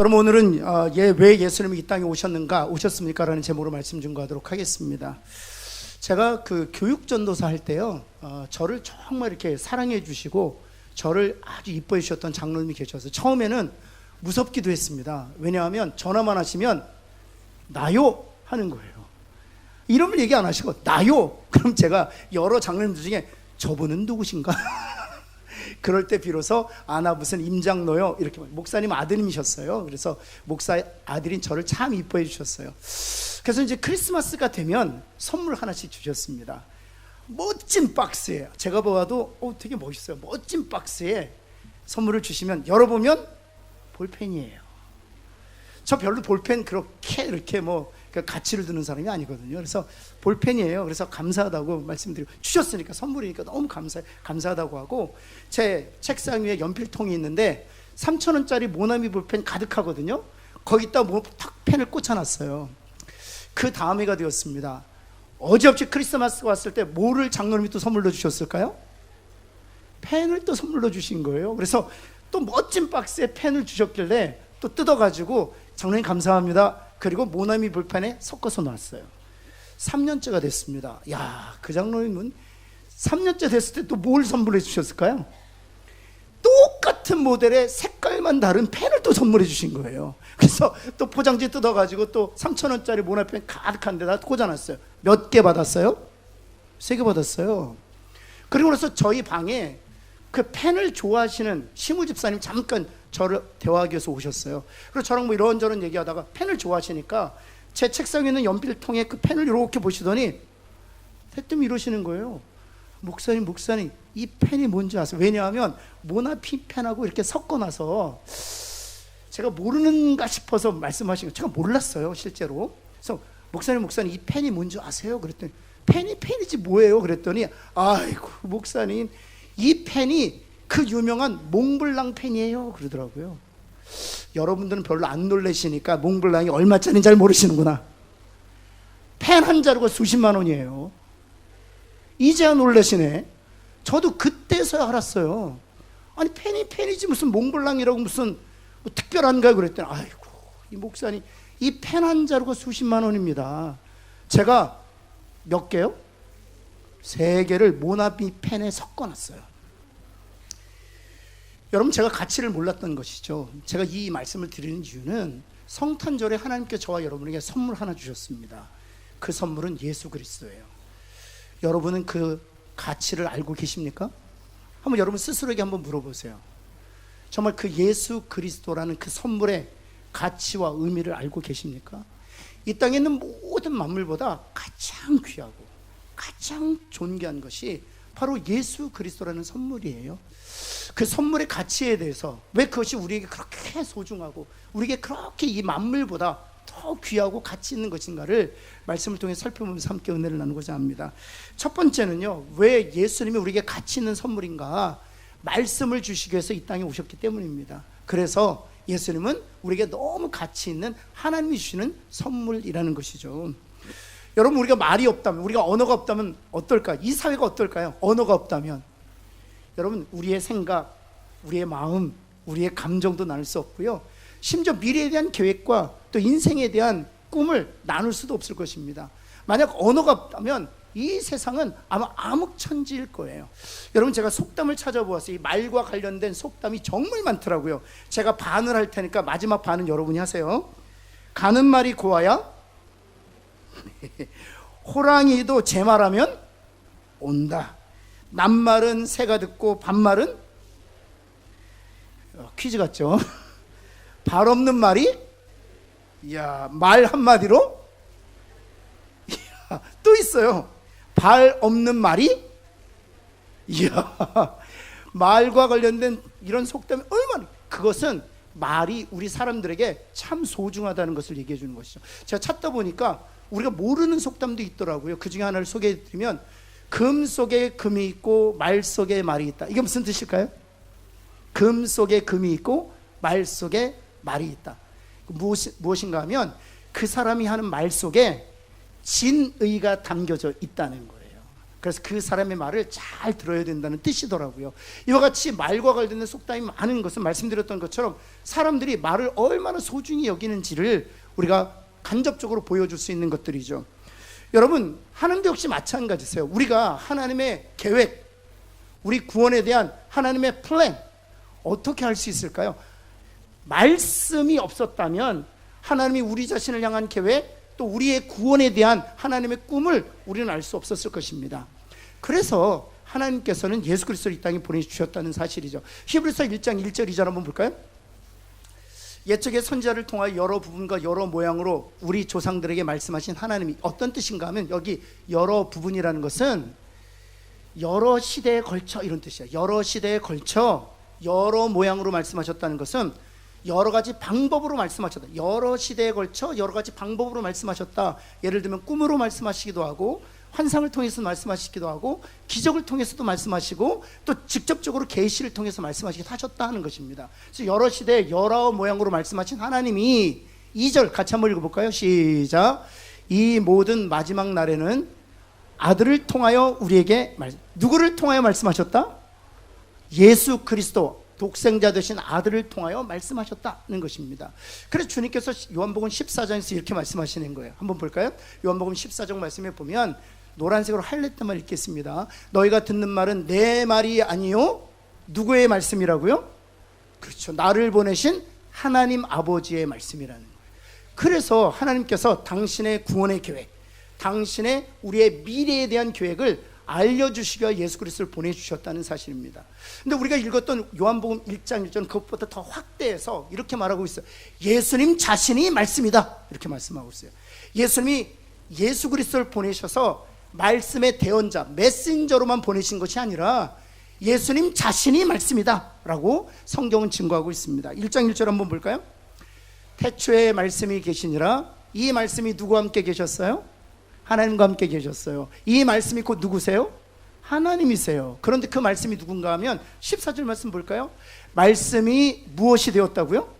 여러분, 오늘은 왜 예수님이 이 땅에 오셨습니까? 라는 제목으로 말씀 증거하도록 하겠습니다. 제가 그 교육전도사 할 때요, 저를 정말 이렇게 사랑해 주시고 저를 아주 이뻐해 주셨던 장로님이 계셔서 처음에는 무섭기도 했습니다. 왜냐하면 전화만 하시면 나요 하는 거예요. 이름을 얘기 안 하시고 나요. 그럼 제가 여러 장로님들 중에 저분은 누구신가? 그럴 때 비로소 나 무슨 임장로요 이렇게. 목사님 아드님이셨어요. 그래서 목사 아들인 저를 참 이뻐해 주셨어요. 그래서 이제 크리스마스가 되면 선물 하나씩 주셨습니다. 멋진 박스에, 제가 보아도 되게 멋있어요. 멋진 박스에 선물을 주시면 열어보면 볼펜이에요. 저 별로 볼펜 그렇게 이렇게 가치를 두는 사람이 아니거든요. 그래서 볼펜이에요. 그래서 감사하다고 말씀드리고, 주셨으니까 선물이니까 너무 감사하다고 하고, 제 책상 위에 연필통이 있는데 3,000원짜리 모나미 볼펜 가득하거든요. 거기다 탁 펜을 꽂아놨어요. 그 다음 해가 되었습니다. 어지없이 크리스마스가 왔을 때 뭐를 장로님이 또 선물로 주셨을까요? 펜을 또 선물로 주신 거예요. 그래서 또 멋진 박스에 펜을 주셨길래 또 뜯어가지고 장로님 감사합니다. 그리고 모나미 볼펜에 섞어서 놨어요. 3년째가 됐습니다. 야, 그 장로님은 3년째 됐을 때 또 뭘 선물해 주셨을까요? 똑같은 모델의 색깔만 다른 펜을 또 선물해 주신 거예요. 그래서 또 포장지 뜯어가지고 또 3,000원짜리 모나펜 가득한 데다 꽂아놨어요. 몇 개 받았어요? 3개 받았어요. 그리고 그래서 저희 방에 그 펜을 좋아하시는 시무 집사님 잠깐 저를 대화하기 위해서 오셨어요. 그래서 저랑 이런저런 얘기하다가 펜을 좋아하시니까 제 책상에 있는 연필통에 그 펜을 이렇게 보시더니 대뜸 이러시는 거예요. 목사님, 이 펜이 뭔지 아세요? 왜냐하면 모나피 펜하고 이렇게 섞어놔서 제가 모르는가 싶어서 말씀하신 거예요. 제가 몰랐어요, 실제로. 그래서 목사님, 이 펜이 뭔지 아세요? 그랬더니 펜이지 뭐예요? 그랬더니 아이고 목사님, 이 펜이 그 유명한 몽블랑 펜이에요 그러더라고요. 여러분들은 별로 안 놀라시니까 몽블랑이 얼마짜리인지 잘 모르시는구나. 펜 한 자루가 수십만 원이에요. 이제야 놀라시네. 저도 그때서야 알았어요. 아니 펜이지 무슨 몽블랑이라고 무슨 특별한가 그랬더니 아이고 이 목사님, 이 펜 한 자루가 수십만 원입니다. 제가 몇 개요? 3개를 모나미 펜에 섞어놨어요. 여러분, 제가 가치를 몰랐던 것이죠. 제가 이 말씀을 드리는 이유는 성탄절에 하나님께 저와 여러분에게 선물 하나 주셨습니다. 그 선물은 예수 그리스도예요. 여러분은 그 가치를 알고 계십니까? 한번 여러분 스스로에게 한번 물어보세요. 정말 그 예수 그리스도라는 그 선물의 가치와 의미를 알고 계십니까? 이 땅에 있는 모든 만물보다 가장 귀하고 가장 존귀한 것이 바로 예수 그리스도라는 선물이에요. 그 선물의 가치에 대해서, 왜 그것이 우리에게 그렇게 소중하고 우리에게 그렇게 이 만물보다 더 귀하고 가치 있는 것인가를 말씀을 통해 살펴보면서 함께 은혜를 나누고자 합니다. 첫 번째는요, 왜 예수님이 우리에게 가치 있는 선물인가? 말씀을 주시기 위해서 이 땅에 오셨기 때문입니다. 그래서 예수님은 우리에게 너무 가치 있는 하나님이 주시는 선물이라는 것이죠. 여러분, 우리가 말이 없다면, 우리가 언어가 없다면 어떨까? 이 사회가 어떨까요? 언어가 없다면 여러분, 우리의 생각, 우리의 마음, 우리의 감정도 나눌 수 없고요, 심지어 미래에 대한 계획과 또 인생에 대한 꿈을 나눌 수도 없을 것입니다. 만약 언어가 없다면 이 세상은 아마 암흑천지일 거예요. 여러분, 제가 속담을 찾아보았어요. 이 말과 관련된 속담이 정말 많더라고요. 제가 반을 할 테니까 마지막 반은 여러분이 하세요. 가는 말이 고와야 호랑이도 제 말하면 온다. 낱말은 새가 듣고 반말은, 퀴즈 같죠? 발 없는 말이, 말 한마디로, 또 있어요. 발 없는 말이, 말과 관련된 이런 속담이 얼마나, 그것은 말이 우리 사람들에게 참 소중하다는 것을 얘기해 주는 것이죠. 제가 찾다 보니까 우리가 모르는 속담도 있더라고요. 그 중에 하나를 소개해 드리면, 금 속에 금이 있고 말 속에 말이 있다. 이게 무슨 뜻일까요? 금 속에 금이 있고 말 속에 말이 있다. 무엇인가 하면 그 사람이 하는 말 속에 진의가 담겨져 있다는 거예요. 그래서 그 사람의 말을 잘 들어야 된다는 뜻이더라고요. 이와 같이 말과 관련된 속담이 많은 것은 말씀드렸던 것처럼 사람들이 말을 얼마나 소중히 여기는지를 우리가 간접적으로 보여줄 수 있는 것들이죠. 여러분, 하나님도 역시 마찬가지세요. 우리가 하나님의 계획, 우리 구원에 대한 하나님의 플랜 어떻게 할 수 있을까요? 말씀이 없었다면 하나님이 우리 자신을 향한 계획, 또 우리의 구원에 대한 하나님의 꿈을 우리는 알 수 없었을 것입니다. 그래서 하나님께서는 예수 그리스도를 이 땅에 보내주셨다는 사실이죠. 히브리서 1장 1절 2절 한번 볼까요? 옛적의 선지자를 통하여 여러 부분과 여러 모양으로 우리 조상들에게 말씀하신 하나님이 어떤 뜻인가 하면, 여기 여러 부분이라는 것은 여러 시대에 걸쳐 이런 뜻이에요. 여러 시대에 걸쳐 여러 모양으로 말씀하셨다는 것은 여러 가지 방법으로 말씀하셨다. 여러 시대에 걸쳐 여러 가지 방법으로 말씀하셨다. 예를 들면 꿈으로 말씀하시기도 하고, 환상을 통해서 말씀하시기도 하고, 기적을 통해서도 말씀하시고, 또 직접적으로 계시를 통해서 말씀하시기도 하셨다 하는 것입니다. 그래서 여러 시대에 여러 모양으로 말씀하신 하나님이 2절 같이 한번 읽어볼까요? 시작. 이 모든 마지막 날에는 아들을 통하여 우리에게 누구를 통하여 말씀하셨다? 예수 그리스도 독생자 되신 아들을 통하여 말씀하셨다는 것입니다. 그래서 주님께서 요한복음 14장에서 이렇게 말씀하시는 거예요. 한번 볼까요? 요한복음 14장 말씀에 보면 노란색으로 하이라이트만 읽겠습니다. 너희가 듣는 말은 내 말이 아니요 누구의 말씀이라고요? 그렇죠. 나를 보내신 하나님 아버지의 말씀이라는 거예요. 그래서 하나님께서 당신의 구원의 계획, 당신의 우리의 미래에 대한 계획을 알려주시기 위해 예수 그리스도를 보내주셨다는 사실입니다. 근데 우리가 읽었던 요한복음 1장 1절 그것보다 더 확대해서 이렇게 말하고 있어요. 예수님 자신이 말씀이다, 이렇게 말씀하고 있어요. 예수님이 예수 그리스도를 보내셔서 말씀의 대언자, 메신저로만 보내신 것이 아니라 예수님 자신이 말씀이다 라고 성경은 증거하고 있습니다. 1장 1절 한번 볼까요? 태초에 말씀이 계시니라. 이 말씀이 누구와 함께 계셨어요? 하나님과 함께 계셨어요. 이 말씀이 곧 누구세요? 하나님이세요. 그런데 그 말씀이 누군가 하면 14절 말씀 볼까요? 말씀이 무엇이 되었다고요?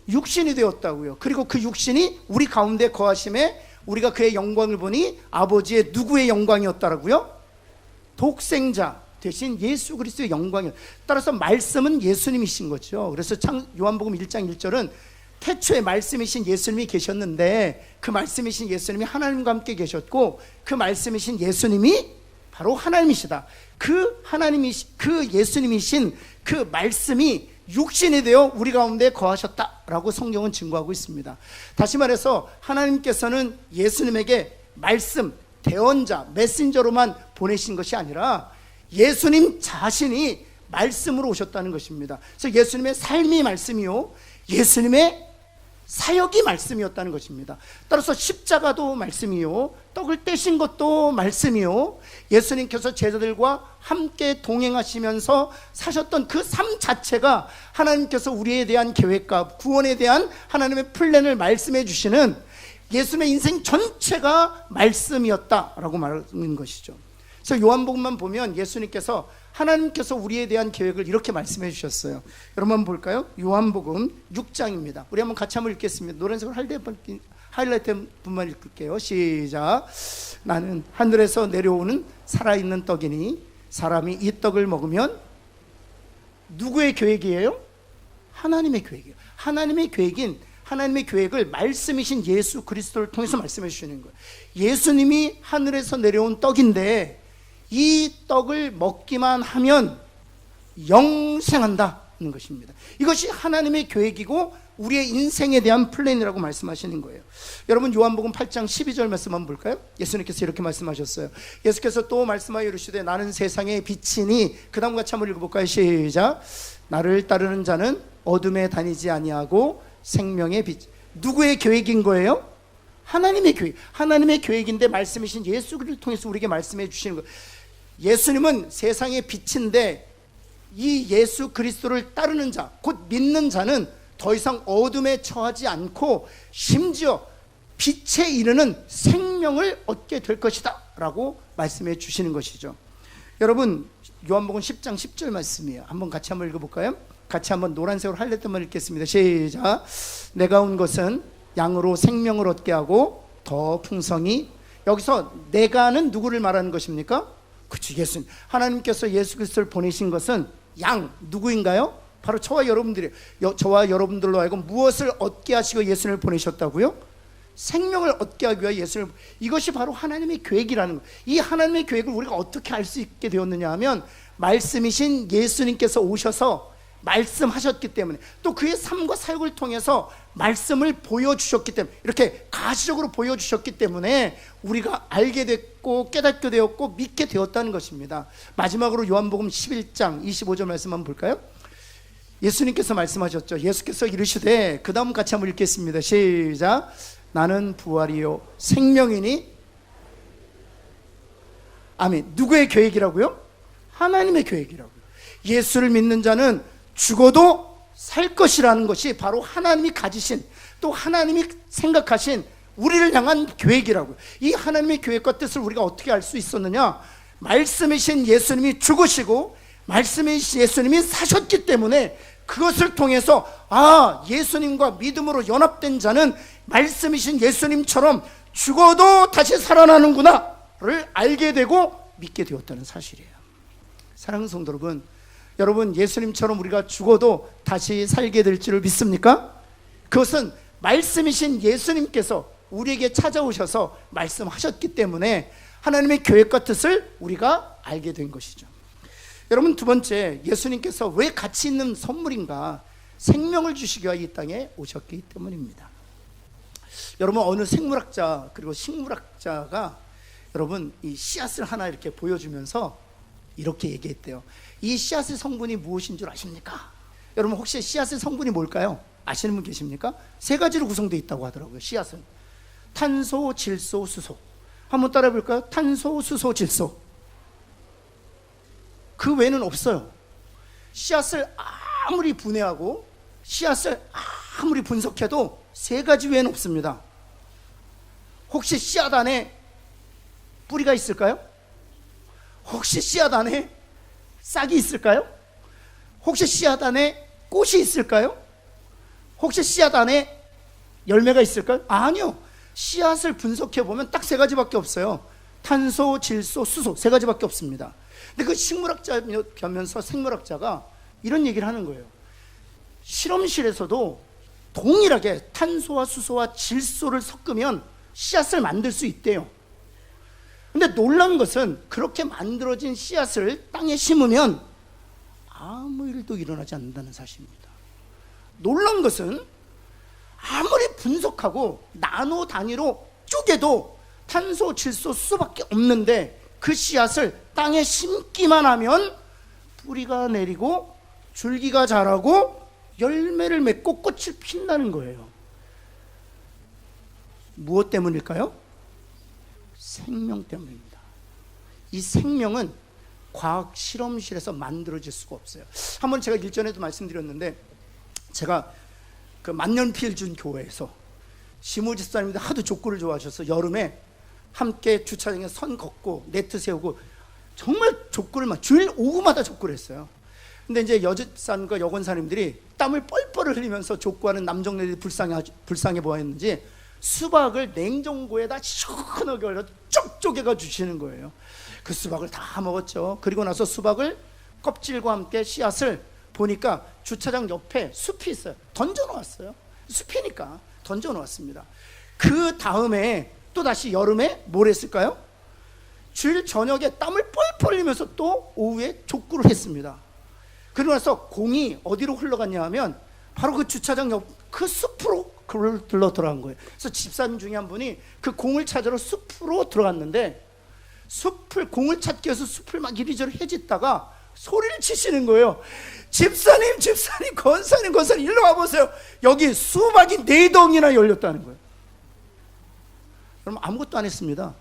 육신이 되었다고요. 그리고 그 육신이 우리 가운데 거하심에 우리가 그의 영광을 보니 아버지의 누구의 영광이었다라고요? 독생자 대신 예수 그리스도의 영광이요. 따라서 말씀은 예수님이신 거죠. 그래서 요한복음 1장 1절은 태초에 말씀이신 예수님이 계셨는데, 그 말씀이신 예수님이 하나님과 함께 계셨고, 그 말씀이신 예수님이 바로 하나님이시다. 그 예수님이신 그 말씀이 육신이 되어 우리 가운데 거하셨다라고 성경은 증거하고 있습니다. 다시 말해서 하나님께서는 예수님에게 말씀, 대언자, 메신저로만 보내신 것이 아니라 예수님 자신이 말씀으로 오셨다는 것입니다. 그래서 예수님의 삶이 말씀이요, 예수님의 사역이 말씀이었다는 것입니다. 따라서 십자가도 말씀이요, 떡을 떼신 것도 말씀이요, 예수님께서 제자들과 함께 동행하시면서 사셨던 그 삶 자체가 하나님께서 우리에 대한 계획과 구원에 대한 하나님의 플랜을 말씀해 주시는 예수님의 인생 전체가 말씀이었다라고 말하는 것이죠. 그래서 요한복음만 보면 예수님께서, 하나님께서 우리에 대한 계획을 이렇게 말씀해 주셨어요. 여러분 한번 볼까요? 요한복음 6장입니다. 우리 한번 같이 한번 읽겠습니다. 노란색으로 하이라이트 분만 읽을게요. 시작. 나는 하늘에서 내려오는 살아있는 떡이니 사람이 이 떡을 먹으면, 누구의 계획이에요? 하나님의 계획이에요. 하나님의 계획인, 하나님의 계획을 말씀이신 예수 그리스도를 통해서 말씀해 주시는 거예요. 예수님이 하늘에서 내려온 떡인데 이 떡을 먹기만 하면 영생한다는 것입니다. 이것이 하나님의 계획이고 우리의 인생에 대한 플랜이라고 말씀하시는 거예요. 여러분 요한복음 8장 12절 말씀 한번 볼까요? 예수님께서 이렇게 말씀하셨어요. 예수께서 또 말씀하여 이르시되 나는 세상의 빛이니, 그 다음 같이 한번 읽어볼까요? 시작. 나를 따르는 자는 어둠에 다니지 아니하고 생명의 빛. 누구의 계획인 거예요? 하나님의 계획. 하나님의 계획인데 말씀이신 예수 그리스도를 통해서 우리에게 말씀해 주시는 거예요. 예수님은 세상의 빛인데 이 예수 그리스도를 따르는 자, 곧 믿는 자는 더 이상 어둠에 처하지 않고 심지어 빛에 이르는 생명을 얻게 될 것이다 라고 말씀해 주시는 것이죠. 여러분 요한복음 10장 10절 말씀이에요. 한번 같이 한번 읽어볼까요? 같이 한번 노란색으로 하이라이트만 읽겠습니다. 시작. 내가 온 것은 양으로 생명을 얻게 하고 더 풍성히. 여기서 내가는 누구를 말하는 것입니까? 그렇죠. 예수님. 하나님께서 예수 그리스도를 보내신 것은 양 누구인가요? 바로 저와 여러분들이에요. 저와 여러분들로 하여금 무엇을 얻게 하시고 예수님을 보내셨다고요? 생명을 얻게 하기 위해 예수님을. 이것이 바로 하나님의 계획이라는 거예요. 이 하나님의 계획을 우리가 어떻게 알 수 있게 되었느냐 하면 말씀이신 예수님께서 오셔서 말씀하셨기 때문에, 또 그의 삶과 사역을 통해서 말씀을 보여주셨기 때문에, 이렇게 가시적으로 보여주셨기 때문에 우리가 알게 됐고 깨닫게 되었고 믿게 되었다는 것입니다. 마지막으로 요한복음 11장 25절 말씀 한번 볼까요? 예수님께서 말씀하셨죠. 예수께서 이르시되, 그 다음 같이 한번 읽겠습니다. 시작. 나는 부활이요 생명이니. 아멘. 누구의 계획이라고요? 하나님의 계획이라고요. 예수를 믿는 자는 죽어도 살 것이라는 것이 바로 하나님이 가지신, 또 하나님이 생각하신 우리를 향한 계획이라고요. 이 하나님의 계획과 뜻을 우리가 어떻게 알 수 있었느냐? 말씀이신 예수님이 죽으시고 말씀이신 예수님이 사셨기 때문에, 그것을 통해서 예수님과 믿음으로 연합된 자는 말씀이신 예수님처럼 죽어도 다시 살아나는구나를 알게 되고 믿게 되었다는 사실이에요. 사랑하는 성도 여러분 예수님처럼 우리가 죽어도 다시 살게 될 줄을 믿습니까? 그것은 말씀이신 예수님께서 우리에게 찾아오셔서 말씀하셨기 때문에 하나님의 계획과 뜻을 우리가 알게 된 것이죠. 여러분, 두 번째, 예수님께서 왜 가치 있는 선물인가? 생명을 주시기 위해 이 땅에 오셨기 때문입니다. 여러분, 어느 생물학자 그리고 식물학자가 여러분 이 씨앗을 하나 이렇게 보여주면서 이렇게 얘기했대요. 이 씨앗의 성분이 무엇인 줄 아십니까? 여러분, 혹시 씨앗의 성분이 뭘까요? 아시는 분 계십니까? 세 가지로 구성되어 있다고 하더라고요. 씨앗은 탄소, 질소, 수소. 한번 따라해 볼까요? 탄소, 수소, 질소. 그 외에는 없어요. 씨앗을 아무리 분해하고 씨앗을 아무리 분석해도 세 가지 외에는 없습니다. 혹시 씨앗 안에 뿌리가 있을까요? 혹시 씨앗 안에 싹이 있을까요? 혹시 씨앗 안에 꽃이 있을까요? 혹시 씨앗 안에 열매가 있을까요? 아니요. 씨앗을 분석해 보면 딱 세 가지밖에 없어요. 탄소, 질소, 수소, 세 가지밖에 없습니다. 근데 그 식물학자면서 생물학자가 이런 얘기를 하는 거예요. 실험실에서도 동일하게 탄소와 수소와 질소를 섞으면 씨앗을 만들 수 있대요. 근데 놀라운 것은 그렇게 만들어진 씨앗을 땅에 심으면 아무 일도 일어나지 않는다는 사실입니다. 놀라운 것은 아무리 분석하고 나노 단위로 쪼개도 탄소, 질소, 수소밖에 없는데, 그 씨앗을 땅에 심기만 하면 뿌리가 내리고 줄기가 자라고 열매를 맺고 꽃을 핀다는 거예요. 무엇 때문일까요? 생명 때문입니다. 이 생명은 과학 실험실에서 만들어질 수가 없어요. 한번 제가 일전에도 말씀드렸는데, 제가 그 만년필준 교회에서 시모 집사님들 하도 족구를 좋아하셔서 여름에 함께 주차장에 선 걷고 네트 세우고 정말 족구를 막 주일 오후마다 족구를 했어요. 근데 이제 여집사님과 여권사님들이 땀을 뻘뻘 흘리면서 족구하는 남정네들이 불쌍해 보였는지 수박을 냉장고에다 시원하게 얼려 쭉 쪼개가 주시는 거예요. 그 수박을 다 먹었죠. 그리고 나서 수박을 껍질과 함께 씨앗을 보니까 주차장 옆에 숲이 있어요. 던져놓았어요. 숲이니까 던져놓았습니다. 그 다음에 또 다시 여름에 뭘 했을까요? 주일 저녁에 땀을 뻘뻘 흘리면서 또 오후에 족구를 했습니다. 그러고 나서 공이 어디로 흘러갔냐 하면 바로 그 주차장 옆 그 숲으로 들러 들어간 거예요. 그래서 집사님 중에 한 분이 그 공을 찾으러 숲으로 들어갔는데, 공을 찾기 위해서 숲을 막 이리저리 헤짓다가 소리를 치시는 거예요. 집사님, 권사님 일로 와보세요. 여기 수박이 4덩이나 열렸다는 거예요. 그럼 아무것도 안 했습니다.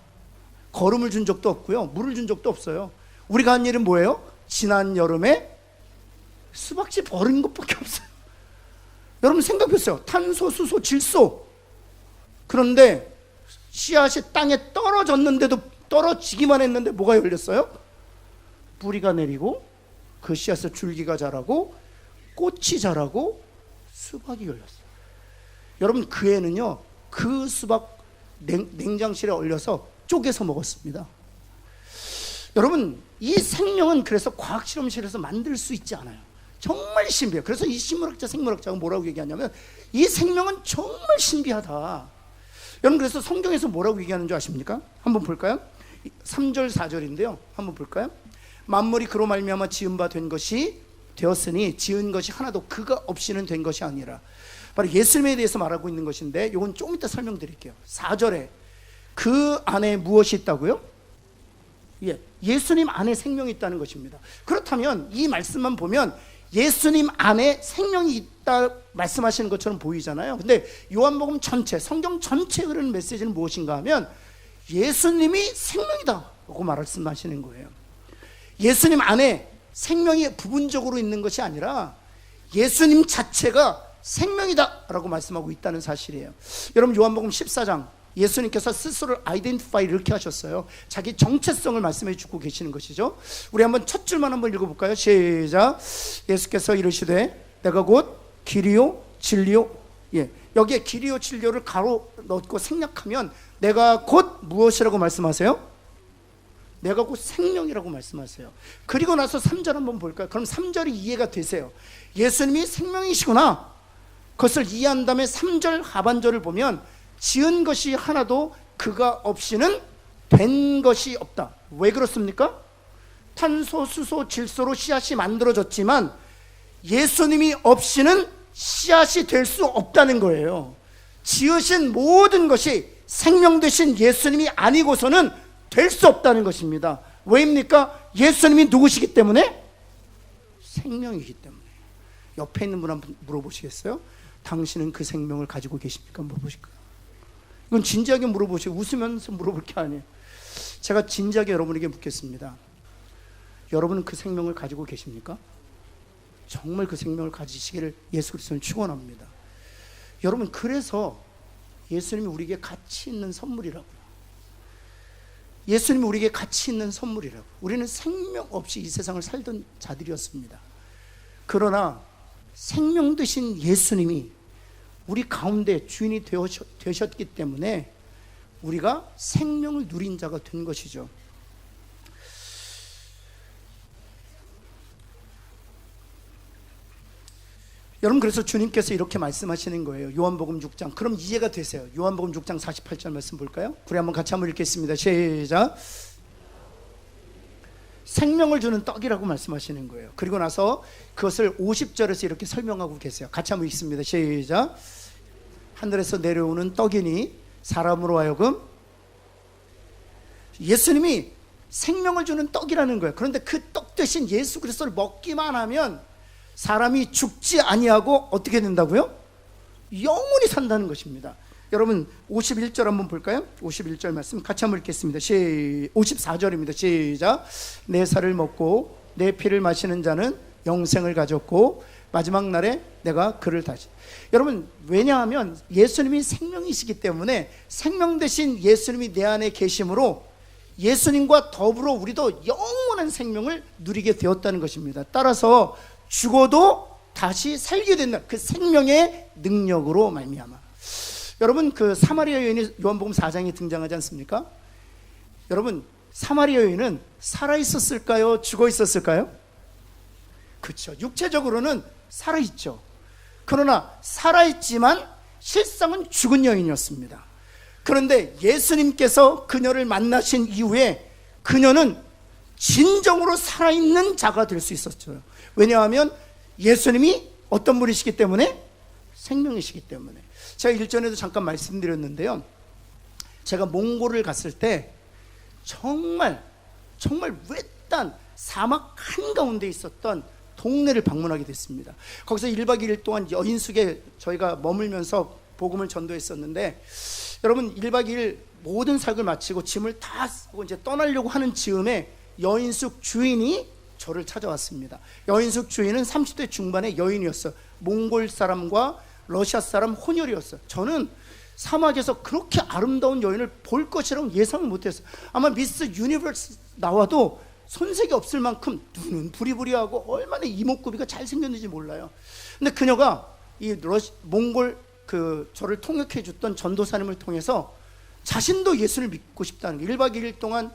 거름을 준 적도 없고요, 물을 준 적도 없어요. 우리가 한 일은 뭐예요? 지난 여름에 수박씨 버린 것밖에 없어요. 여러분 생각해보세요. 탄소, 수소, 질소. 그런데 씨앗이 땅에 떨어졌는데도, 떨어지기만 했는데 뭐가 열렸어요? 뿌리가 내리고 그 씨앗에 줄기가 자라고 꽃이 자라고 수박이 열렸어요. 여러분, 그 애는요, 그 수박 냉장실에 얼려서 쪼개서 먹었습니다. 여러분, 이 생명은 그래서 과학 실험실에서 만들 수 있지 않아요. 정말 신비해요. 그래서 이 식물학자, 생물학자가 뭐라고 얘기하냐면 이 생명은 정말 신비하다. 여러분, 그래서 성경에서 뭐라고 얘기하는 줄 아십니까? 한번 볼까요? 3절 4절인데요 한번 볼까요? 만물이 그로 말미암아 지은 바 된 것이 되었으니 지은 것이 하나도 그가 없이는 된 것이 아니라. 바로 예수님에 대해서 말하고 있는 것인데 이건 좀 이따 설명드릴게요. 4절에 그 안에 무엇이 있다고요? 예수님 안에 생명이 있다는 것입니다. 그렇다면 이 말씀만 보면 예수님 안에 생명이 있다 말씀하시는 것처럼 보이잖아요. 근데 요한복음 전체, 성경 전체에 흐르는 메시지는 무엇인가 하면 예수님이 생명이다 라고 말씀하시는 거예요. 예수님 안에 생명이 부분적으로 있는 것이 아니라 예수님 자체가 생명이다 라고 말씀하고 있다는 사실이에요. 여러분, 요한복음 14장 예수님께서 스스로를 아이덴티파이 이렇게 하셨어요. 자기 정체성을 말씀해 주고 계시는 것이죠. 우리 한번 첫 줄만 한번 읽어볼까요? 시작. 예수께서 이르시되 내가 곧 길이요 진리요. 여기에 길이요 진리요를 가로 넣고 생략하면 내가 곧 무엇이라고 말씀하세요? 내가 곧 생명이라고 말씀하세요. 그리고 나서 3절 한번 볼까요? 그럼 3절이 이해가 되세요. 예수님이 생명이시구나, 그것을 이해한 다음에 3절 하반절을 보면 지은 것이 하나도 그가 없이는 된 것이 없다. 왜 그렇습니까? 탄소, 수소, 질소로 씨앗이 만들어졌지만 예수님이 없이는 씨앗이 될 수 없다는 거예요. 지으신 모든 것이 생명 되신 예수님이 아니고서는 될 수 없다는 것입니다. 왜입니까? 예수님이 누구시기 때문에? 생명이기 때문에. 옆에 있는 분 한번 물어보시겠어요? 당신은 그 생명을 가지고 계십니까? 물어보실까요? 이건 진지하게 물어보시고 웃으면서 물어볼 게 아니에요. 제가 진지하게 여러분에게 묻겠습니다. 여러분은 그 생명을 가지고 계십니까? 정말 그 생명을 가지시기를 예수 그리스도는 축원합니다. 여러분, 그래서 예수님이 우리에게 가치 있는 선물이라고요. 예수님이 우리에게 가치 있는 선물이라고. 우리는 생명 없이 이 세상을 살던 자들이었습니다. 그러나 생명 되신 예수님이 우리 가운데 주인이 되셨기 때문에 우리가 생명을 누린 자가 된 것이죠. 여러분, 그래서 주님께서 이렇게 말씀하시는 거예요. 요한복음 6장. 그럼 이해가 되세요. 요한복음 6장 48절 말씀 볼까요? 우리 한번 같이 한번 읽겠습니다. 시작. 생명을 주는 떡이라고 말씀하시는 거예요. 그리고 나서 그것을 50절에서 이렇게 설명하고 계세요. 같이 한번 읽습니다. 시작. 하늘에서 내려오는 떡이니 사람으로 하여금. 예수님이 생명을 주는 떡이라는 거예요. 그런데 그 떡 대신 예수 그리스도를 먹기만 하면 사람이 죽지 아니하고 어떻게 된다고요? 영원히 산다는 것입니다. 여러분, 51절 한번 볼까요? 51절 말씀 같이 한번 읽겠습니다. 54절입니다. 시작. 내 살을 먹고 내 피를 마시는 자는 영생을 가졌고 마지막 날에 내가 그를 다시. 여러분, 왜냐하면 예수님이 생명이시기 때문에 생명 대신 예수님이 내 안에 계심으로 예수님과 더불어 우리도 영원한 생명을 누리게 되었다는 것입니다. 따라서 죽어도 다시 살게 된다. 그 생명의 능력으로 말미암아. 여러분, 그 사마리아 여인이 요한복음 4장에 등장하지 않습니까? 여러분, 사마리아 여인은 살아 있었을까요? 죽어 있었을까요? 그렇죠. 육체적으로는 살아 있죠. 그러나 살아 있지만 실상은 죽은 여인이었습니다. 그런데 예수님께서 그녀를 만나신 이후에 그녀는 진정으로 살아있는 자가 될 수 있었죠. 왜냐하면 예수님이 어떤 분이시기 때문에? 생명이시기 때문에. 제가 일전에도 잠깐 말씀드렸는데요, 제가 몽골을 갔을 때 정말 외딴 사막 한가운데 있었던 동네를 방문하게 됐습니다. 거기서 1박 2일 동안 여인숙에 저희가 머물면서 복음을 전도했었는데, 여러분, 1박 2일 모든 사역을 마치고 짐을 다 쓰고 이제 떠나려고 하는 즈음에 여인숙 주인이 저를 찾아왔습니다. 여인숙 주인은 30대 중반의 여인이었어요. 몽골 사람과 러시아 사람 혼혈이었어요. 저는 사막에서 그렇게 아름다운 여인을 볼 것이라고 예상을 못했어요. 아마 미스 유니버스 나와도 손색이 없을 만큼 눈은 부리부리하고 얼마나 이목구비가 잘생겼는지 몰라요. 근데 그녀가 이 몽골 저를 통역해 줬던 전도사님을 통해서 자신도 예수를 믿고 싶다는 게, 1박 2일 동안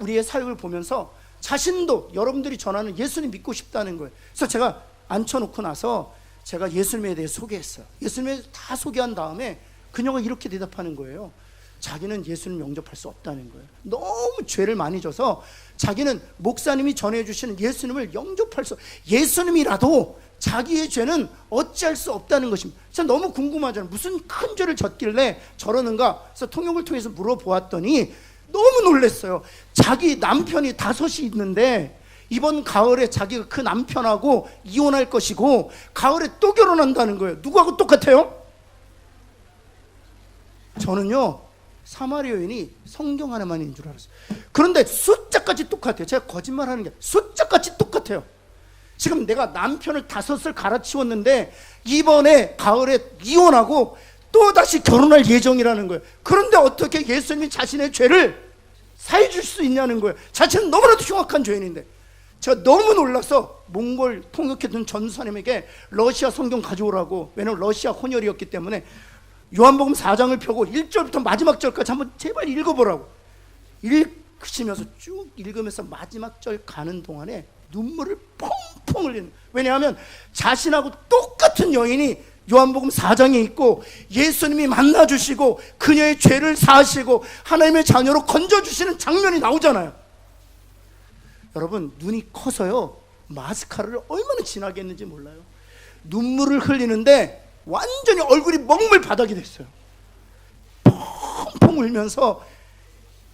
우리의 사역을 보면서 자신도 여러분들이 전하는 예수님 믿고 싶다는 거예요. 그래서 제가 앉혀놓고 나서 제가 예수님에 대해 소개했어요. 예수님에 다 소개한 다음에 그녀가 이렇게 대답하는 거예요. 자기는 예수님 영접할 수 없다는 거예요. 너무 죄를 많이 져서 자기는 목사님이 전해주시는 예수님을 영접할 수, 예수님이라도 자기의 죄는 어찌할 수 없다는 것입니다. 진짜 너무 궁금하잖아요. 무슨 큰 죄를 졌길래 저러는가. 그래서 통역을 통해서 물어보았더니 너무 놀랐어요. 자기 남편이 5이 있는데 이번 가을에 자기가 그 남편하고 이혼할 것이고 가을에 또 결혼한다는 거예요. 누구하고 똑같아요? 저는요, 사마리아 여인이 성경 하나만인 줄 알았어요. 그런데 숫자까지 똑같아요. 제가 거짓말하는 게 숫자까지 똑같아요. 지금 내가 남편을 5을 갈아치웠는데 이번에 가을에 이혼하고 또 다시 결혼할 예정이라는 거예요. 그런데 어떻게 예수님이 자신의 죄를 사해 줄 수 있냐는 거예요. 자신은 너무나도 흉악한 죄인인데. 제가 너무 놀라서 몽골 통역했던 전사님에게 러시아 성경 가져오라고, 왜냐면 러시아 혼혈이었기 때문에 요한복음 4장을 펴고 1절부터 마지막 절까지 한번 제발 읽어보라고 읽으시면서 쭉 읽으면서 마지막 절 가는 동안에 눈물을 펑펑 흘리는. 왜냐하면 자신하고 똑같은 여인이 요한복음 4장에 있고 예수님이 만나주시고 그녀의 죄를 사하시고 하나님의 자녀로 건져주시는 장면이 나오잖아요. 여러분, 눈이 커서요 마스카라를 얼마나 진하게 했는지 몰라요. 눈물을 흘리는데 완전히 얼굴이 먹물 바닥이 됐어요. 펑펑 울면서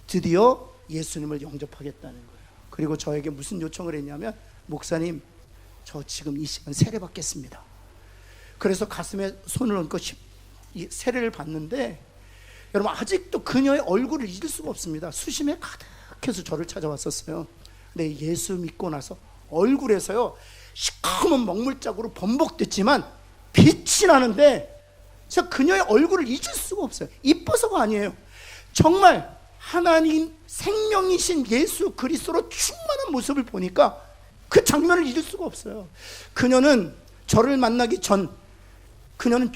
드디어 예수님을 영접하겠다는 거예요. 그리고 저에게 무슨 요청을 했냐면, 목사님, 저 지금 이 시간 세례 받겠습니다. 그래서 가슴에 손을 얹고 세례를 받는데, 여러분, 아직도 그녀의 얼굴을 잊을 수가 없습니다. 수심에 가득해서 저를 찾아왔었어요. 근데 예수 믿고 나서 얼굴에서요 시커먼 먹물자국으로 번복됐지만 빛이 나는데, 제가 그녀의 얼굴을 잊을 수가 없어요. 이뻐서가 아니에요. 정말 하나님 생명이신 예수 그리스도로 충만한 모습을 보니까 그 장면을 잊을 수가 없어요. 그녀는 저를 만나기 전, 그녀는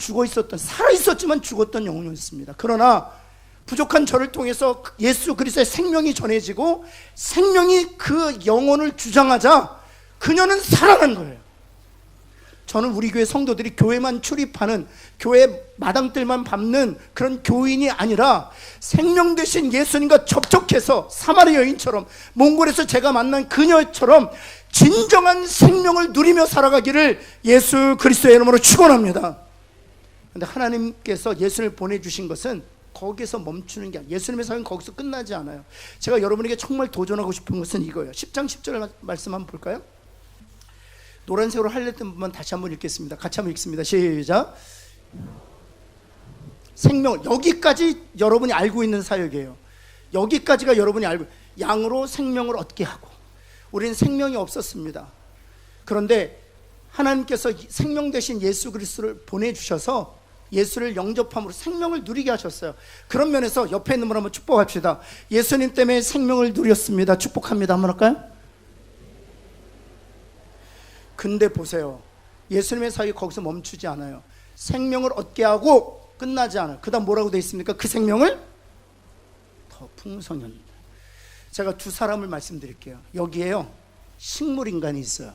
살아있었지만 죽었던 영혼이었습니다. 그러나 부족한 저를 통해서 예수 그리스도의 생명이 전해지고 생명이 그 영혼을 주장하자 그녀는 살아난 거예요. 저는 우리 교회 성도들이 교회만 출입하는, 교회 마당들만 밟는 그런 교인이 아니라 생명 되신 예수님과 접촉해서 사마리아 여인처럼, 몽골에서 제가 만난 그녀처럼 진정한 생명을 누리며 살아가기를 예수 그리스도의 이름으로 축원합니다. 그런데 하나님께서 예수님을 보내주신 것은 거기서 멈추는 게 아니에요. 예수님의 사역은 거기서 끝나지 않아요. 제가 여러분에게 정말 도전하고 싶은 것은 이거예요. 10장 10절 말씀 한번 볼까요? 노란색으로 하이라이트한 부분 다시 한번 읽겠습니다. 같이 한번 읽습니다. 시작. 생명, 여기까지 여러분이 알고 있는 사역이에요. 여기까지가 여러분이 알고, 양으로 생명을 얻게 하고. 우리는 생명이 없었습니다. 그런데 하나님께서 생명 되신 예수 그리스도를 보내주셔서 예수를 영접함으로 생명을 누리게 하셨어요. 그런 면에서 옆에 있는 분 한번 축복합시다. 예수님 때문에 생명을 누렸습니다. 축복합니다. 한번 할까요? 근데 보세요, 예수님의 사역이 거기서 멈추지 않아요. 생명을 얻게 하고 끝나지 않아요. 그 다음 뭐라고 되어 있습니까? 그 생명을 더 풍성히 합니다. 제가 두 사람을 말씀드릴게요. 여기에요 식물인간이 있어요.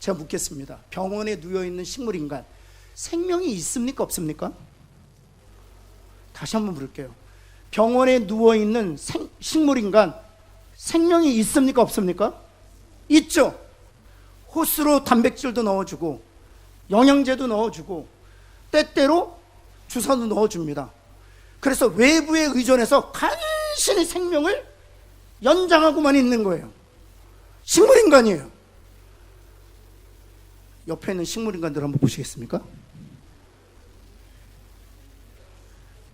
제가 묻겠습니다. 병원에 누워있는 식물인간, 생명이 있습니까? 없습니까? 다시 한번 물을게요. 병원에 누워있는 식물인간, 생명이 있습니까? 없습니까? 있죠. 호스로 단백질도 넣어주고 영양제도 넣어주고 때때로 주사도 넣어줍니다. 그래서 외부에 의존해서 간신히 생명을 연장하고만 있는 거예요. 식물인간이에요. 옆에 있는 식물인간들 한번 보시겠습니까?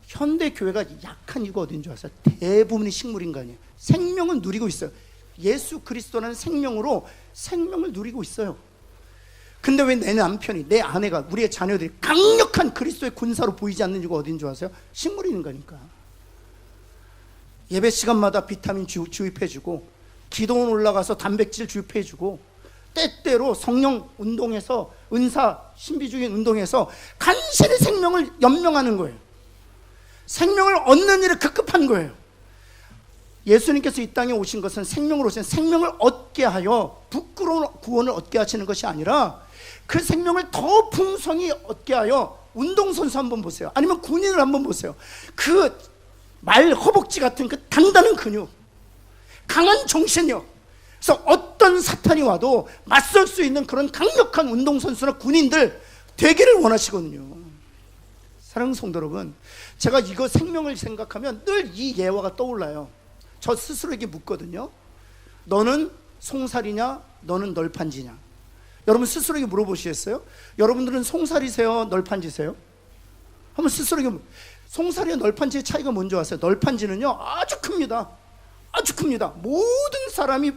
현대교회가 약한 이유가 어딘 줄 아세요? 대부분이 식물인간이에요. 생명은 누리고 있어요. 예수 그리스도라는 생명으로 생명을 누리고 있어요. 근데 왜 내 남편이, 내 아내가, 우리의 자녀들이 강력한 그리스도의 군사로 보이지 않는 이유가 어딘 줄 아세요? 식물인간이니까. 예배 시간마다 비타민 주입해주고, 기도원 올라가서 단백질 주입해주고, 때때로 성령 운동에서, 은사 신비주의 운동에서 간신히 생명을 연명하는 거예요. 생명을 얻는 일에 급급한 거예요. 예수님께서 이 땅에 오신 것은 생명으로 오신 생명을 얻게 하여 부끄러운 구원을 얻게 하시는 것이 아니라 그 생명을 더 풍성히 얻게 하여 운동선수 한번 보세요. 아니면 군인을 한번 보세요. 그 말 허벅지 같은 그 단단한 근육, 강한 정신력, 그래서 어떤 사탄이 와도 맞설 수 있는 그런 강력한 운동선수나 군인들 되기를 원하시거든요. 사랑하는 성도 여러분, 제가 이거 생명을 생각하면 늘 이 예화가 떠올라요. 저 스스로에게 묻거든요. 너는 송사리냐, 너는 널판지냐? 여러분 스스로에게 물어보시겠어요? 여러분들은 송사리세요, 널판지세요? 한번 스스로에게 송사리와 널판지의 차이가 뭔지 아세요? 널판지는요 아주 큽니다. 아주 큽니다. 모든 사람이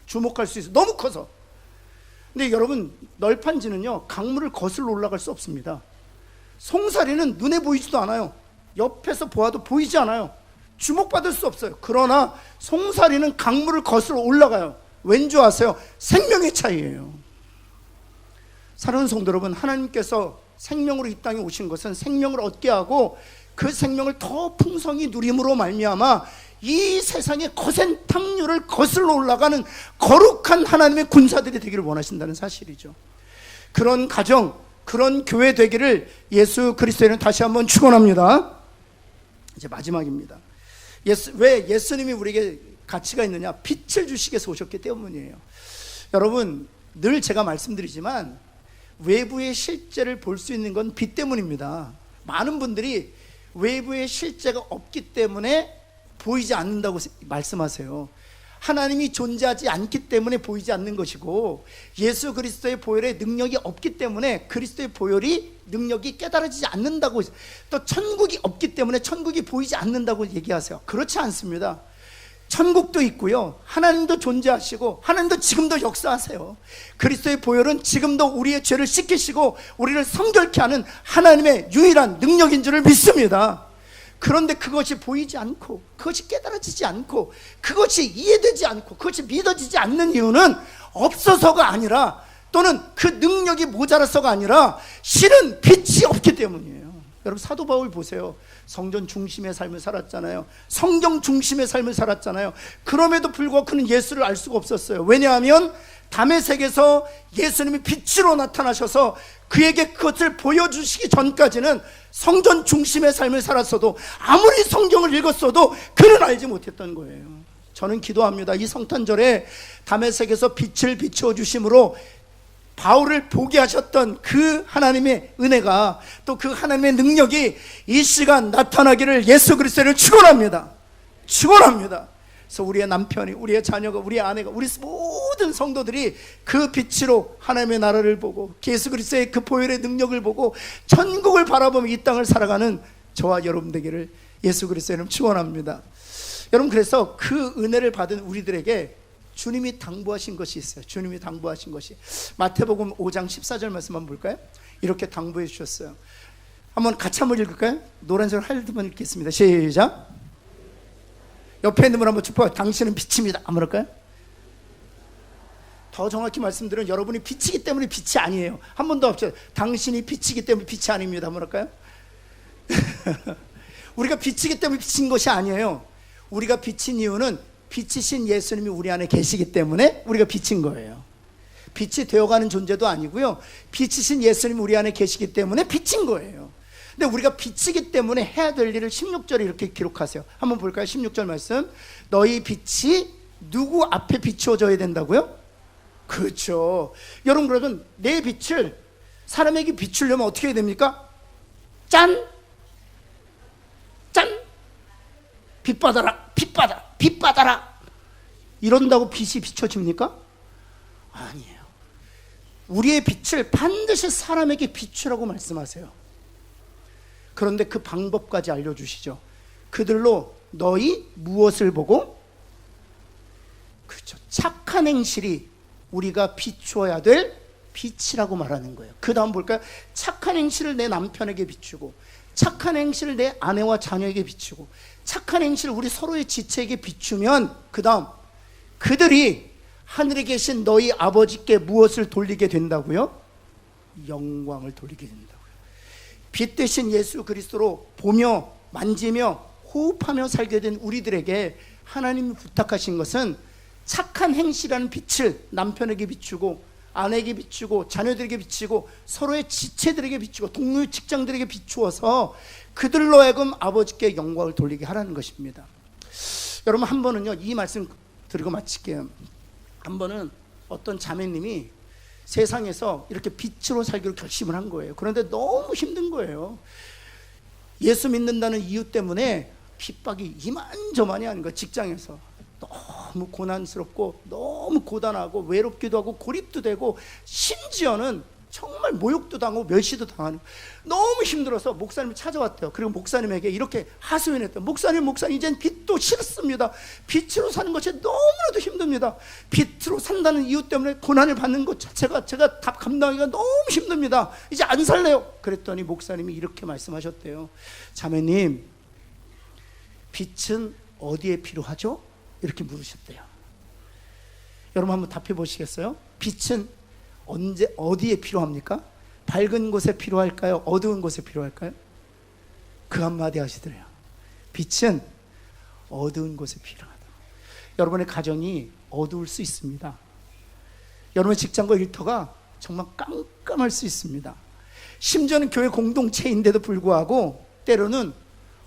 주목할 수 있어요. 너무 커서. 근데 여러분, 널판지는요 강물을 거슬러 올라갈 수 없습니다. 송사리는 눈에 보이지도 않아요. 옆에서 보아도 보이지 않아요. 주목받을 수 없어요. 그러나 송사리는 강물을 거슬러 올라가요. 왠지 아세요? 생명의 차이예요. 사랑하는 성도 여러분, 하나님께서 생명으로 이 땅에 오신 것은 생명을 얻게 하고 그 생명을 더 풍성히 누림으로 말미암아 이 세상의 거센 탕류를 거슬러 올라가는 거룩한 하나님의 군사들이 되기를 원하신다는 사실이죠. 그런 가정, 그런 교회 되기를 예수 그리스도는 다시 한번 축원합니다. 이제 마지막입니다. 왜 예수님이 우리에게 가치가 있느냐? 빛을 주시기 위해서 오셨기 때문이에요. 여러분, 늘 제가 말씀드리지만 외부의 실제를 볼 수 있는 건 빛 때문입니다. 많은 분들이 외부의 실제가 없기 때문에 보이지 않는다고 말씀하세요. 하나님이 존재하지 않기 때문에 보이지 않는 것이고, 예수 그리스도의 보혈의 능력이 없기 때문에 그리스도의 보혈이 능력이 깨달아지지 않는다고, 또 천국이 없기 때문에 천국이 보이지 않는다고 얘기하세요. 그렇지 않습니다. 천국도 있고요, 하나님도 존재하시고 하나님도 지금도 역사하세요. 그리스도의 보혈은 지금도 우리의 죄를 씻기시고 우리를 성결케 하는 하나님의 유일한 능력인 줄을 믿습니다. 그런데 그것이 보이지 않고, 그것이 깨달아지지 않고, 그것이 이해되지 않고, 그것이 믿어지지 않는 이유는 없어서가 아니라, 또는 그 능력이 모자라서가 아니라 실은 빛이 없기 때문이에요. 여러분, 사도 바울 보세요. 성전 중심의 삶을 살았잖아요. 성경 중심의 삶을 살았잖아요. 그럼에도 불구하고 그는 예수를 알 수가 없었어요. 왜냐하면 다메섹에서 예수님이 빛으로 나타나셔서 그에게 그것을 보여주시기 전까지는 성전 중심의 삶을 살았어도, 아무리 성경을 읽었어도 그는 알지 못했던 거예요. 저는 기도합니다. 이 성탄절에 다메섹에서 빛을 비추어 주심으로 바울을 보게 하셨던 그 하나님의 은혜가, 또 그 하나님의 능력이 이 시간 나타나기를 예수 그리스도를 축원합니다. 축원합니다. 그래서 우리의 남편이, 우리의 자녀가, 우리의 아내가, 우리 모든 성도들이 그 빛으로 하나님의 나라를 보고 예수 그리스도의 그 보혈의 능력을 보고 천국을 바라보며 이 땅을 살아가는 저와 여러분 되기를 예수 그리스도는 축원합니다. 여러분, 그래서 그 은혜를 받은 우리들에게 주님이 당부하신 것이 있어요. 주님이 당부하신 것이, 마태복음 5장 14절 말씀 한번 볼까요? 이렇게 당부해 주셨어요. 한번 같이 한번 읽을까요? 노란색으로 하얀색만 읽겠습니다. 시작. 옆에 있는 분 한번 축복해. 당신은 빛입니다. 한번 할까요? 더 정확히 말씀드리면 여러분이 빛이기 때문에 빛이 아니에요. 한 번 더 합쳐요. 당신이 빛이기 때문에 빛이 아닙니다. 한번 할까요? 우리가 빛이기 때문에 빛인 것이 아니에요. 우리가 빛인 이유는 빛이신 예수님이 우리 안에 계시기 때문에 우리가 빛인 거예요. 빛이 되어가는 존재도 아니고요, 빛이신 예수님이 우리 안에 계시기 때문에 빛인 거예요. 근데 우리가 빛이기 때문에 해야 될 일을 16절에 이렇게 기록하세요. 한번 볼까요? 16절 말씀. 너희 빛이 누구 앞에 비추어져야 된다고요? 그렇죠. 여러분, 그러면 내 빛을 사람에게 비추려면 어떻게 해야 됩니까? 짠! 짠! 빛 받아라! 빛 받아라! 빛 받아라! 이런다고 빛이 비춰집니까? 아니에요. 우리의 빛을 반드시 사람에게 비추라고 말씀하세요. 그런데 그 방법까지 알려주시죠. 그들로 너희 무엇을 보고? 그렇죠. 착한 행실이 우리가 비추어야 될 빛이라고 말하는 거예요. 그 다음 볼까요? 착한 행실을 내 남편에게 비추고, 착한 행실을 내 아내와 자녀에게 비추고, 착한 행실을 우리 서로의 지체에게 비추면, 그 다음 그들이 하늘에 계신 너희 아버지께 무엇을 돌리게 된다고요? 영광을 돌리게 된다고요. 빛 대신 예수 그리스도로 보며 만지며 호흡하며 살게 된 우리들에게 하나님이 부탁하신 것은 착한 행실이라는 빛을 남편에게 비추고 아내에게 비추고 자녀들에게 비추고 서로의 지체들에게 비추고 동료 직장들에게 비추어서 그들로 하여금 아버지께 영광을 돌리게 하라는 것입니다. 여러분, 한 번은요, 이 말씀 드리고 마칠게요. 한 번은 어떤 자매님이 세상에서 이렇게 빛으로 살기로 결심을 한 거예요. 그런데 너무 힘든 거예요. 예수 믿는다는 이유 때문에 핍박이 이만저만이 아닌 거예요. 직장에서 너무 고난스럽고 너무 고단하고 외롭기도 하고 고립도 되고 심지어는 정말 모욕도 당하고 멸시도 당하는, 너무 힘들어서 목사님이 찾아왔대요. 그리고 목사님에게 이렇게 하소연했대요. 목사님 이젠 빛도 싫습니다. 빛으로 사는 것이 너무나도 힘듭니다. 빛으로 산다는 이유 때문에 고난을 받는 것 자체가 제가 다 감당하기가 너무 힘듭니다. 이제 안 살래요. 그랬더니 목사님이 이렇게 말씀하셨대요. 자매님, 빛은 어디에 필요하죠? 이렇게 물으셨대요. 여러분 한번 답해 보시겠어요? 빛은 언제 어디에 필요합니까? 밝은 곳에 필요할까요? 어두운 곳에 필요할까요? 그 한마디 하시더래요. 빛은 어두운 곳에 필요하다. 여러분의 가정이 어두울 수 있습니다. 여러분의 직장과 일터가 정말 깜깜할 수 있습니다. 심지어는 교회 공동체인데도 불구하고 때로는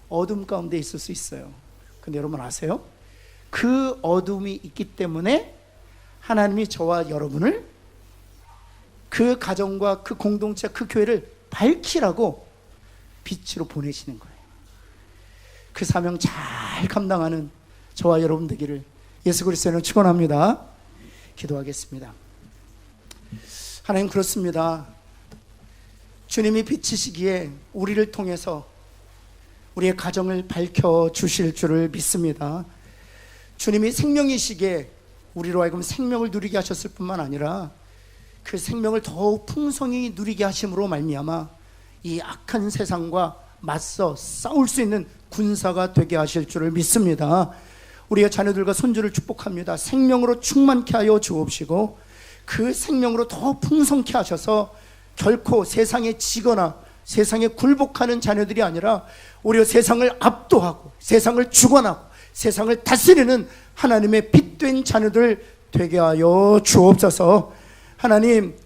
어둠 가운데 있을 수 있어요. 근데 여러분 아세요? 그 어둠이 있기 때문에 하나님이 저와 여러분을 그 가정과 그 공동체, 그 교회를 밝히라고 빛으로 보내시는 거예요. 그 사명 잘 감당하는 저와 여러분 되기를 예수 그리스도로 축원합니다. 기도하겠습니다. 하나님, 그렇습니다. 주님이 빛이시기에 우리를 통해서 우리의 가정을 밝혀주실 줄을 믿습니다. 주님이 생명이시기에 우리로 하여금 생명을 누리게 하셨을 뿐만 아니라 그 생명을 더욱 풍성히 누리게 하심으로 말미암아 이 악한 세상과 맞서 싸울 수 있는 군사가 되게 하실 줄을 믿습니다. 우리의 자녀들과 손주를 축복합니다. 생명으로 충만케 하여 주옵시고 그 생명으로 더 풍성케 하셔서 결코 세상에 지거나 세상에 굴복하는 자녀들이 아니라 오히려 세상을 압도하고 세상을 주관하고 세상을 다스리는 하나님의 빛된 자녀들 되게 하여 주옵소서. 하나님,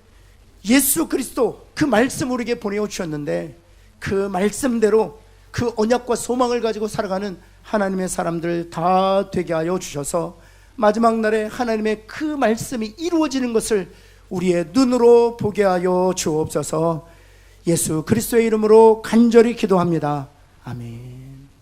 예수 그리스도 그 말씀 우리에게 보내어 주셨는데 그 말씀대로 그 언약과 소망을 가지고 살아가는 하나님의 사람들 다 되게 하여 주셔서 마지막 날에 하나님의 그 말씀이 이루어지는 것을 우리의 눈으로 보게 하여 주옵소서. 예수 그리스도의 이름으로 간절히 기도합니다. 아멘.